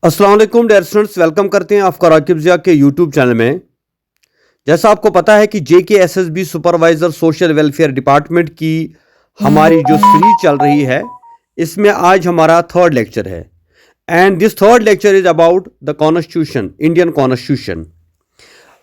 अस्सलाम वालेकुम dear students, welcome करते हैं आपका राकिब ज़िया के यूट्यूब चैनल में। जैसा आपको पता है कि JKSSB supervisor social welfare department की हमारी जो सीरीज चल रही है, इसमें आज हमारा थर्ड लेक्चर है। And this third lecture is about the constitution, Indian constitution.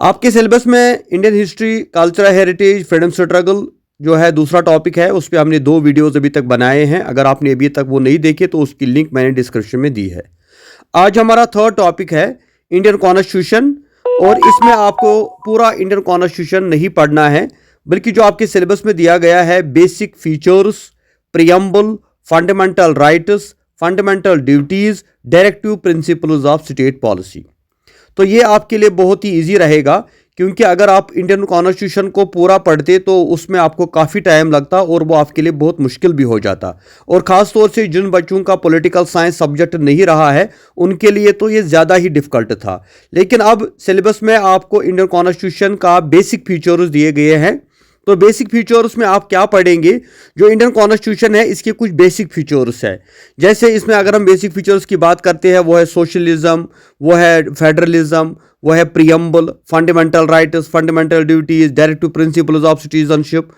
आपके सिलेबस में Indian history, cultural heritage, freedom struggle जो है दूसरा टॉपिक है, उस पर हमने 2 वीडियोज़ अभी तक बनाए हैं। अगर आपने अभी तक वो नहीं देखे तो उसकी लिंक मैंने डिस्क्रिप्शन में दी है। आज हमारा थर्ड टॉपिक है इंडियन कॉन्स्टिट्यूशन, और इसमें आपको पूरा इंडियन कॉन्स्टिट्यूशन नहीं पढ़ना है, बल्कि जो आपके सिलेबस में दिया गया है basic features, preamble, fundamental rights, fundamental duties, directive principles of state policy. तो ये आपके लिए बहुत ही इजी रहेगा, क्योंकि अगर आप इंडियन कॉन्स्टिट्यूशन को पूरा पढ़ते तो उसमें आपको काफ़ी टाइम लगता और वो आपके लिए बहुत मुश्किल भी हो जाता। और ख़ास तौर से जिन बच्चों का पॉलिटिकल साइंस सब्जेक्ट नहीं रहा है, उनके लिए तो ये ज़्यादा ही डिफ़िकल्ट था। लेकिन अब सिलेबस में आपको इंडियन कॉन्स्टिट्यूशन का बेसिक फीचर्स दिए गए हैं। तो बेसिक फीचर्स में आप क्या पढ़ेंगे? जो इंडियन कॉन्स्टिट्यूशन है इसके कुछ बेसिक फीचर्स है। जैसे इसमें अगर हम बेसिक फीचर्स की बात करते हैं, वो है सोशलिज्म, वो है फेडरलिज्म, वो है preamble, fundamental rights, fundamental duties, directive principles of citizenship.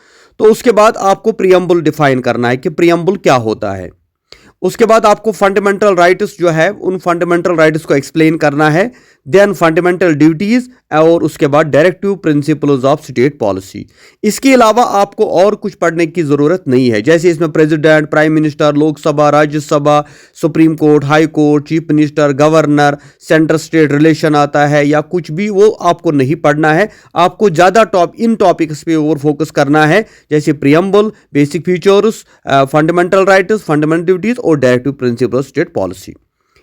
तो उसके बाद आपको प्रियम्बल डिफाइन करना है कि प्रियम्बल क्या होता है। उसके बाद आपको फंडामेंटल राइट्स जो है उन फंडामेंटल राइट्स को एक्सप्लेन करना है। देन फंडामेंटल ड्यूटीज, और उसके बाद directive principles of state policy. इसके अलावा आपको और कुछ पढ़ने की ज़रूरत नहीं है। जैसे इसमें president, prime minister, Lok Sabha, Rajya Sabha, supreme court, high court, chief minister, governor, central state relation आता है या कुछ भी, वो आपको नहीं पढ़ना है। आपको ज़्यादा इन टॉपिक्स पे और फोकस करना है, जैसे preamble, basic features, fundamental rights, fundamental duties और डायरेक्टिव प्रिंसिपल स्टेट पॉलिसी।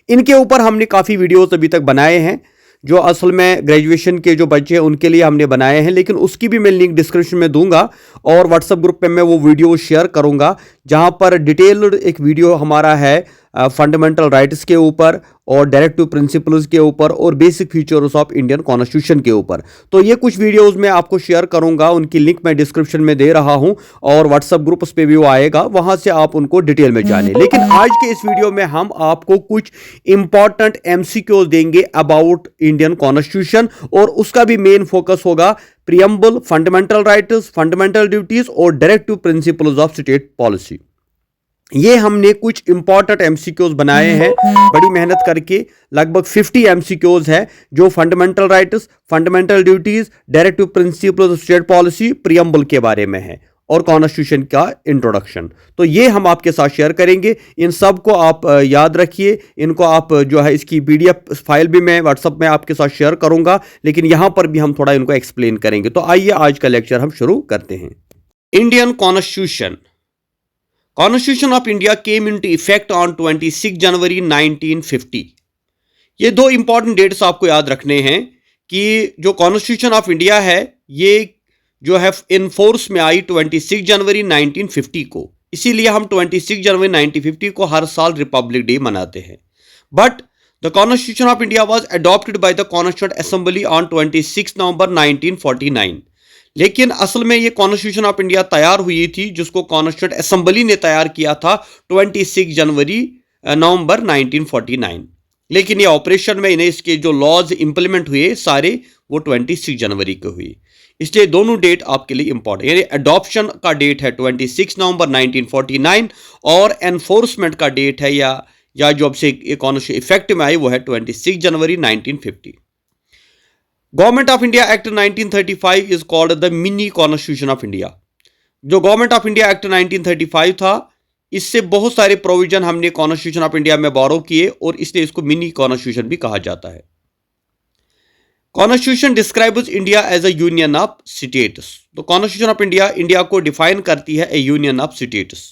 इनके ऊपर हमने काफ़ी वीडियोस अभी तक बनाए हैं, जो असल में ग्रेजुएशन के जो बच्चे हैं उनके लिए हमने बनाए हैं, लेकिन उसकी भी मैं लिंक डिस्क्रिप्शन में दूंगा और व्हाट्सएप ग्रुप पे मैं वो वीडियो शेयर करूंगा, जहां पर डिटेल्ड एक वीडियो हमारा है फंडामेंटल राइट्स के ऊपर और डायरेक्टिव प्रिंसिपल्स के ऊपर और basic features of Indian constitution के ऊपर। तो ये कुछ वीडियोस मैं आपको शेयर करूंगा, उनकी लिंक मैं डिस्क्रिप्शन में दे रहा हूं और व्हाट्सएप ग्रुप पे भी वो आएगा, वहां से आप उनको डिटेल में जाने। लेकिन आज के इस वीडियो में हम आपको कुछ इंपॉर्टेंट MCQs देंगे अबाउट इंडियन कॉन्स्टिट्यूशन, और उसका भी मेन फोकस होगा preamble, fundamental rights, fundamental duties और directive principles of state policy. ये हमने कुछ इंपॉर्टेंट MCQs बनाए हैं बड़ी मेहनत करके। लगभग 50 MCQs है जो fundamental rights, fundamental duties, directive principles of state policy, preamble के बारे में है और कॉन्स्टिट्यूशन का इंट्रोडक्शन। तो ये हम आपके साथ शेयर करेंगे। इन सब को आप याद रखिए, इनको आप जो है इसकी PDF फाइल भी मैं व्हाट्सएप में आपके साथ शेयर करूंगा, लेकिन यहां पर भी हम थोड़ा इनको एक्सप्लेन करेंगे। तो आइए आज का लेक्चर हम शुरू करते हैं। Indian constitution. Constitution of India came into effect on 26 जनवरी 1950। ये 2 इंपॉर्टेंट डेट्स आपको याद रखने हैं कि जो कॉन्स्टिट्यूशन ऑफ इंडिया है ये जो है इन फोर्स में आई 26 जनवरी 1950 को। इसीलिए हम 26 जनवरी 1950 को हर साल रिपब्लिक डे मनाते हैं। But the constitution of India was adopted by the constituent assembly on 26 नवंबर 1949। लेकिन असल में ये कॉन्स्टिट्यूशन ऑफ इंडिया तैयार हुई थी, जिसको कॉन्स्टिट्यूंट असेंबली ने तैयार किया था 26 जनवरी नवंबर 1949। लेकिन ये ऑपरेशन में इन्हें इसके जो लॉज इंप्लीमेंट हुए सारे वो 26 जनवरी को हुए। इसलिए दोनों डेट आपके लिए इंपॉर्टेंट, यानी अडॉप्शन का डेट है 26 नवंबर 1949 और एनफोर्समेंट का डेट है या जो अब से कॉन्स्टिट्यूशन इफेक्ट में आई वो है 26 जनवरी 1950। Government of India act 1935 is called the mini constitution of India. जो गवर्नमेंट ऑफ इंडिया एक्ट 1935 था, इससे बहुत सारे प्रोविजन हमने कॉन्स्टिट्यूशन ऑफ इंडिया में बोरो किए और इसलिए इसको मिनी कॉन्स्टिट्यूशन भी कहा जाता है। Constitution describes India as a union of states. तो कॉन्स्टिट्यूशन ऑफ इंडिया को डिफाइन करती है a union of states.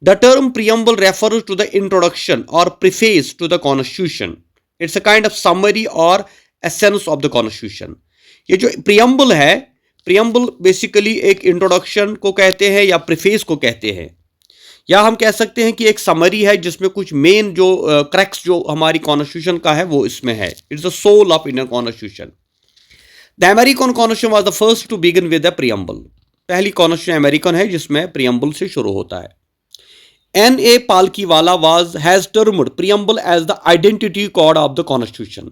The term preamble refers to the introduction और preface to the constitution. It's a kind of summary और essence of the constitution. ये जो preamble है, preamble basically एक introduction को कहते हैं या प्रीफेस को कहते हैं, या हम कह सकते हैं कि एक समरी है जिसमें कुछ मेन जो क्रैक्स जो हमारी कॉन्स्टिट्यूशन का है वो इसमें है। It's the soul of Indian constitution. The American constitution was the first to begin with the preamble. पहली कॉन्स्टिट्यूशन अमेरिकन है जिसमें प्रियम्बल से शुरू होता है। N.A. Palkiwala has termed preamble as the identity card of the Constitution.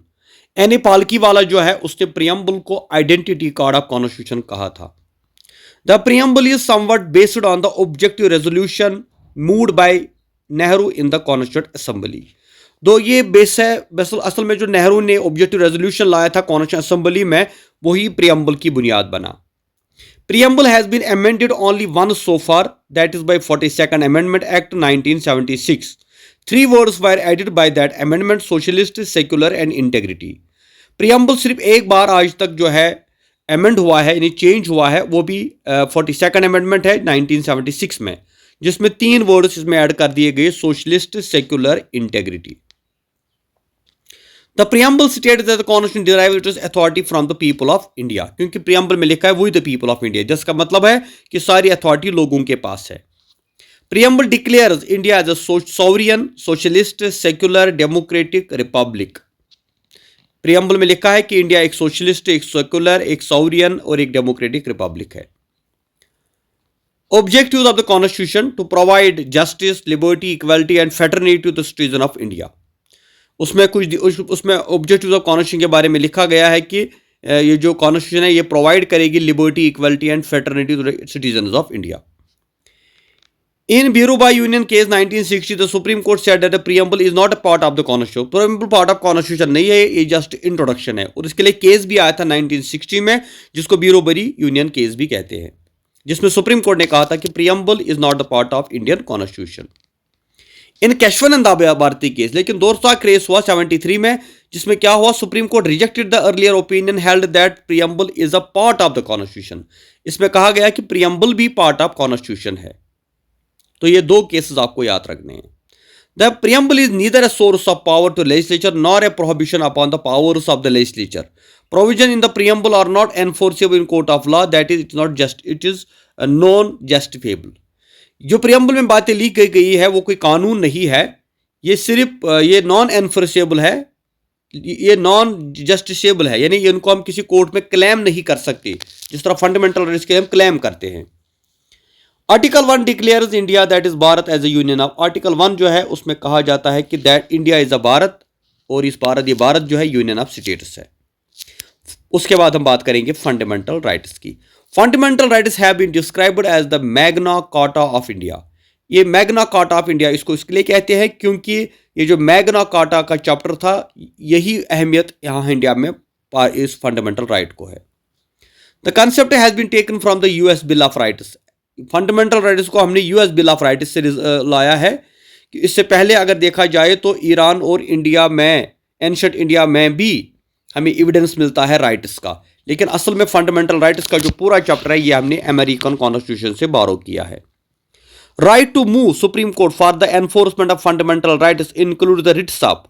N.A. Palkiwala जो है उसने preamble को identity card of Constitution कहा था. The preamble is somewhat based on the objective resolution moved by Nehru in the Constituent Assembly. दो ये base है, असल में जो नेहरू ने ऑब्जेक्टिव रेजोल्यूशन लाया था कॉन्स्टिट्यूशन असेंबली में, वही प्रियम्बल की बुनियाद बना. Preamble has been amended only once so far, that is by 42nd Amendment Act 1976. 3 words were added by that amendment: socialist, secular and integrity. Preamble सिर्फ एक बार आज तक जो है अमेंड हुआ है, यानी चेंज हुआ है, वो भी 42nd अमेंडमेंट है 1976 में, जिसमें 3 वर्ड्स इसमें ऐड कर दिए गए: socialist, secular, integrity. The preamble states that the constitution derives its authority from the people of India. क्योंकि preamble में लिखा है वही the people of India, जिसका मतलब है कि सारी अथॉरिटी लोगों के पास है. Preamble declares India as a sovereign, socialist, secular, democratic republic. preamble में लिखा है कि इंडिया एक सोशलिस्ट, एक सेक्युलर, एक सॉवरियन और एक डेमोक्रेटिक रिपब्लिक है. Objectives of the Constitution to provide justice, liberty, equality and fraternity to the citizen of India. उसमें ऑब्जेक्टिव्स ऑफ कॉन्स्टिट्यूशन के बारे में लिखा गया है कि ये जो कॉन्स्टिट्यूशन है ये प्रोवाइड करेगी liberty, equality and fraternity to the citizens of India. In Berubari union case 1960 the supreme court said that the preamble is not a part of the constitution. Preamble part of constitution नहीं है, ये just introduction है. और इसके लिए case भी आया था 1960 में, जिसको बीरूभाई यूनियन केस भी कहते हैं, जिसमें सुप्रीम कोर्ट ने कहा था कि preamble is not the part of Indian constitution. In Kesavananda Bharati case लेकिन दूसरा केस हुआ 73 में, जिसमें क्या हुआ, supreme court rejected the earlier opinion held that preamble is a part of the constitution. इसमें कहा गया कि प्रीएम्बल भी पार्ट ऑफ कॉन्स्टिट्यूशन है. तो ये 2 केसेस आपको याद रखने हैं. The preamble is neither a source of power to legislature nor a prohibition upon the powers of the legislature. Provision in the preamble are not enforceable in court of law, that is it not just, it is non justifiable. जो preamble में बातें लिखी गई है वो कोई कानून नहीं है, ये सिर्फ ये नॉन एनफोर्सेबल है, ये नॉन जस्टिसेबल है, यानी इनको हम किसी कोर्ट में क्लेम नहीं कर सकते, जिस तरह फंडामेंटल राइट्स के हम क्लेम करते हैं. Article 1 declares India that is Bharat as a union of. Article 1 जो है उसमें कहा जाता है कि that India is a Bharat, और इस भारत, ये भारत जो है यूनियन ऑफ स्टेट्स है. उसके बाद हम बात करेंगे फंडामेंटल राइट्स की. Fundamental rights have been described as the Magna Carta of India. ये मैग्ना कार्टा ऑफ इंडिया इसको इसलिए कहते हैं क्योंकि ये जो मैग्ना कार्टा का चैप्टर था, यही अहमियत यहाँ इंडिया में इस फंडामेंटल राइट को है. The concept has been taken from the US bill of rights. Fundamental rights को हमने यूएस बिल ऑफ राइट्स से लाया है. कि इससे पहले अगर देखा जाए तो ईरान और इंडिया में, एंशिएंट इंडिया में भी हमें एविडेंस मिलता है राइट्स का, लेकिन असल में फंडामेंटल राइट्स का जो पूरा चैप्टर है ये हमने अमेरिकन कॉन्स्टिट्यूशन से बारो किया है. Right to move supreme court for the enforcement of fundamental rights include the writs of.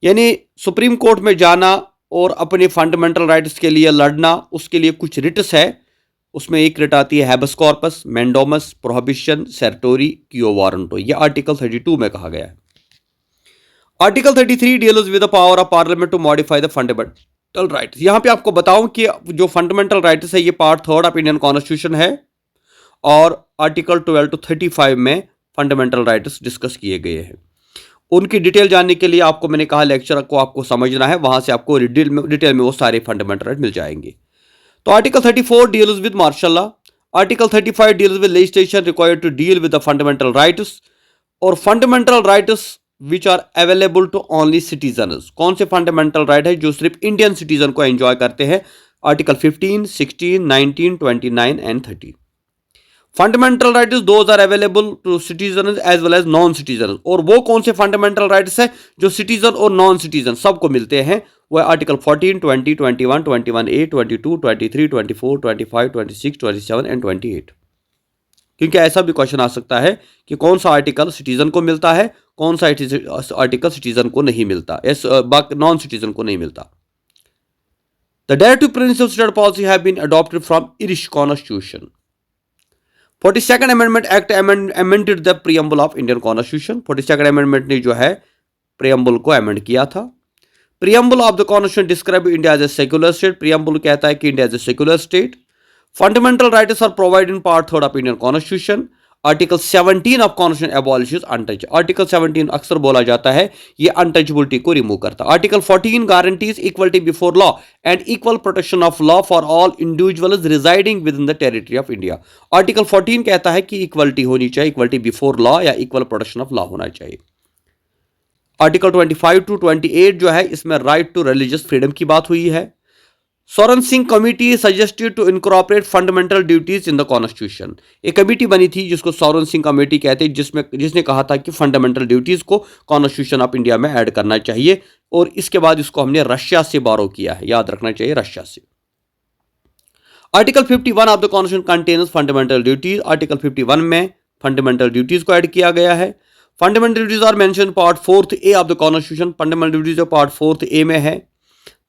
यानी सुप्रीम कोर्ट में जाना और अपने फंडामेंटल राइट्स के लिए लड़ना, उसके लिए कुछ रिट्स है. उसमें एक रिट आती है habeas corpus, mandamus, prohibition, certiorari, quo warranto. ये आर्टिकल 32 में कहा गया है. Article 33 deals with the power of parliament to modify the fundamental rights. यहाँ पे आपको बताऊं कि जो फंडामेंटल राइट्स है ये पार्ट 3 ऑफ इंडियन कॉन्स्टिट्यूशन है, और आर्टिकल 12 to 35 में फंडामेंटल राइट्स डिस्कस किए गए हैं. उनकी डिटेल जानने के लिए आपको मैंने कहा लेक्चर को आपको समझना है, वहां से आपको डिटेल में वो सारे फंडामेंटल राइट मिल जाएंगे. तो article 34 deals with martial law. Article 35 deals with legislation required to deal with the fundamental rights. और fundamental rights which are available to only citizens. कौन से फंडामेंटल राइट है जो सिर्फ इंडियन सिटीजन को एंजॉय करते हैं? Article 15, 16, 19, 29 and 30. Fundamental rights those are available to citizen as well as non citizen. और वो कौन से फंडामेंटल राइट्स है जो सिटीजन और नॉन सिटीजन सबको मिलते हैं? वो आर्टिकल 14, 20, 21, 21A, 22, 23, 24, 25, 26, 27 एंड 28. क्योंकि ऐसा भी क्वेश्चन आ सकता है कि कौन सा आर्टिकल सिटीजन को मिलता है, कौन सा आर्टिकल सिटीजन को नहीं मिलता, नॉन सिटीजन को नहीं मिलता. The directive principle state policy have been adopted from Irish constitution. 42nd amendment act amended the preamble of Indian constitution. 42nd amendment ने जो है प्रीएम्बल को अमेंड किया था. Preamble of the constitution describe India as a secular state. Preamble कहता है कि India as a secular state. Fundamental rights are provided in part 3 of Indian constitution. Article 17 of constitution abolishes untouch. Article 17 अक्सर बोला जाता है, ये untouchability को remove करता है। Article 14 guarantees equality before law and equal protection of law for all individuals residing with in the territory of India. Article 14 कहता है कि इक्वलिटी होनी चाहिए, इक्वलिटी बिफोर लॉ या इक्वल प्रोटेक्शन ऑफ लॉ होना चाहिए। आर्टिकल 25 टू 28 जो है, इसमें राइट टू रिलीजियस फ्रीडम की बात हुई है। Swaran Singh committee suggested to incorporate fundamental duties in the constitution. एक कमेटी बनी थी जिसको सोरेन सिंह कमेटी कहते हैं, जिसने कहा था कि फंडामेंटल ड्यूटीज को कॉन्स्टिट्यूशन ऑफ इंडिया में ऐड करना चाहिए, और इसके बाद इसको हमने रशिया से बारो किया है, याद रखना चाहिए, रशिया से। Article 51 of the constitution contains fundamental duties. Article 51 में फंडामेंटल ड्यूटीज को ऐड किया गया है। Fundamental duties are mention part 4A of the constitution. Fundamental duties जो पार्ट 4A में है।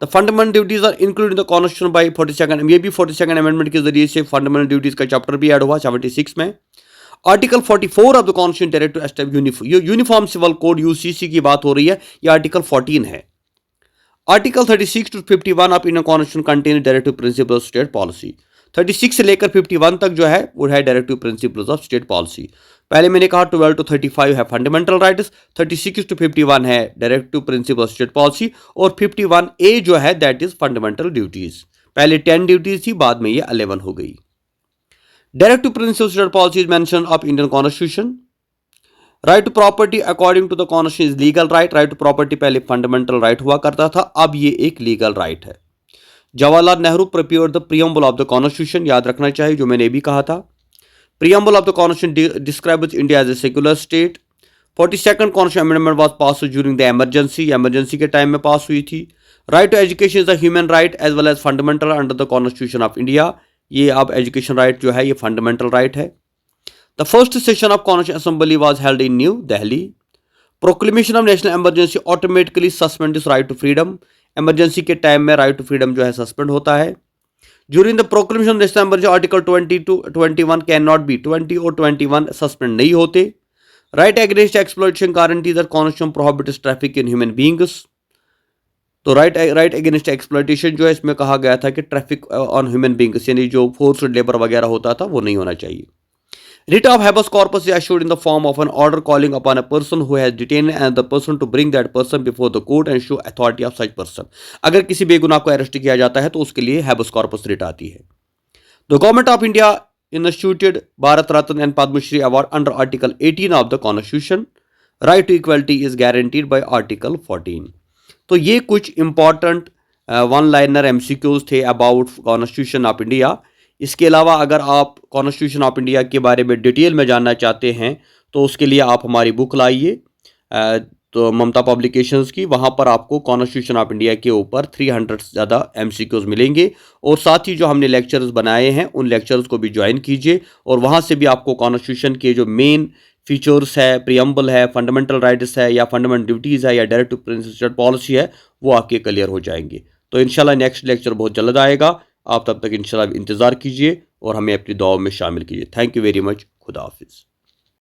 The fundamental duties are included in the constitution by 42nd, ये भी 42nd अमेंडमेंट के जरिए से फंडामेंटल ड्यूटीज का चैप्टर भी ऐड हुआ 76 में। Article 44 of the constitution direct to establish uniform civil code UCC की बात हो रही है, ये आर्टिकल 14 है। Article 36 to 51 of Indian constitution contain directive principle of state policy. 36 से लेकर 51 तक जो है वो है directive principles of state policy. पहले मैंने कहा 12 टू 35 है फंडामेंटल राइट्स, 36 टू 51 है directive principle of state policy, और 51A जो है दैट इज फंडामेंटल ड्यूटीज। पहले 10 ड्यूटीज थी, बाद में ये 11 हो गई। Directive principle of state policy is mention of Indian constitution. Right to property according to the constitution is legal right. Right to property पहले फंडामेंटल राइट हुआ करता था, अब ये एक लीगल राइट है। Jawaharlal Nehru prepared the preamble of the constitution, याद रखना चाहिए, जो मैंने भी कहा था। Preamble of the constitution describes India as a secular state. 42nd constitution amendment was pass during the emergency के टाइम में पास हुई थी। Right to education is a human right as well as fundamental under the constitution of India. ये अब education right जो है ये fundamental right है। The first session of constitution assembly was held in New Delhi. Proclamation of national emergency automatically suspend this right to freedom. Emergency के time में right to freedom जो है सस्पेंड होता है। During the proclamation of national emergency article 20 to 21 can not be, 20 और 21 suspend नहीं होते। Right against exploitation guarantee that constitution prohibits traffic in human beings. तो राइट अगेंस्ट एक्सप्लॉइटेशन जो है, इसमें कहा गया था कि ट्रैफिक ऑन ह्यूमन बीइंग्स यानी जो फोर्स्ड लेबर वगैरह होता था वो नहीं होना चाहिए। Writ of habeas corpus is issued in the form of an order calling upon a person who has detained another person to bring that person before the court and show authority of such person। अगर किसी बेगुनाह को arrest किया जाता है तो उसके लिए habeas corpus writ आती है। The government of India instituted Bharat Ratna and Padma Shri award under Article 18 of the Constitution। Right to equality is guaranteed by Article 14। तो ये कुछ important वन लाइनर MCQs थे अबाउट कॉन्स्टिट्यूशन ऑफ इंडिया। इसके अलावा अगर आप constitution of India के बारे में डिटेल में जानना चाहते हैं तो उसके लिए आप हमारी बुक लाइए, तो ममता पब्लिकेशंस की, वहाँ पर आपको कॉन्स्टिट्यूशन ऑफ इंडिया के ऊपर 300 से ज़्यादा MCQs मिलेंगे। और साथ ही जो हमने लेक्चर्स बनाए हैं उन लेक्चर्स को भी ज्वाइन कीजिए, और वहाँ से भी आपको कॉन्स्टिट्यूशन के जो मेन फीचर्स है, प्रीएम्बल है, फंडामेंटल राइट्स है, या फंडामेंटल ड्यूटीज़ है, या डायरेक्ट टू प्रिंसिपल पॉलिसी है, वो आपके क्लियर हो जाएंगे। तो इंशाल्लाह नेक्स्ट लेक्चर बहुत जल्द आएगा। आप तब तक इंशाल्लाह इंतज़ार कीजिए और हमें अपनी दुआओं में शामिल कीजिए। Thank you very much. खुदा हाफिज़।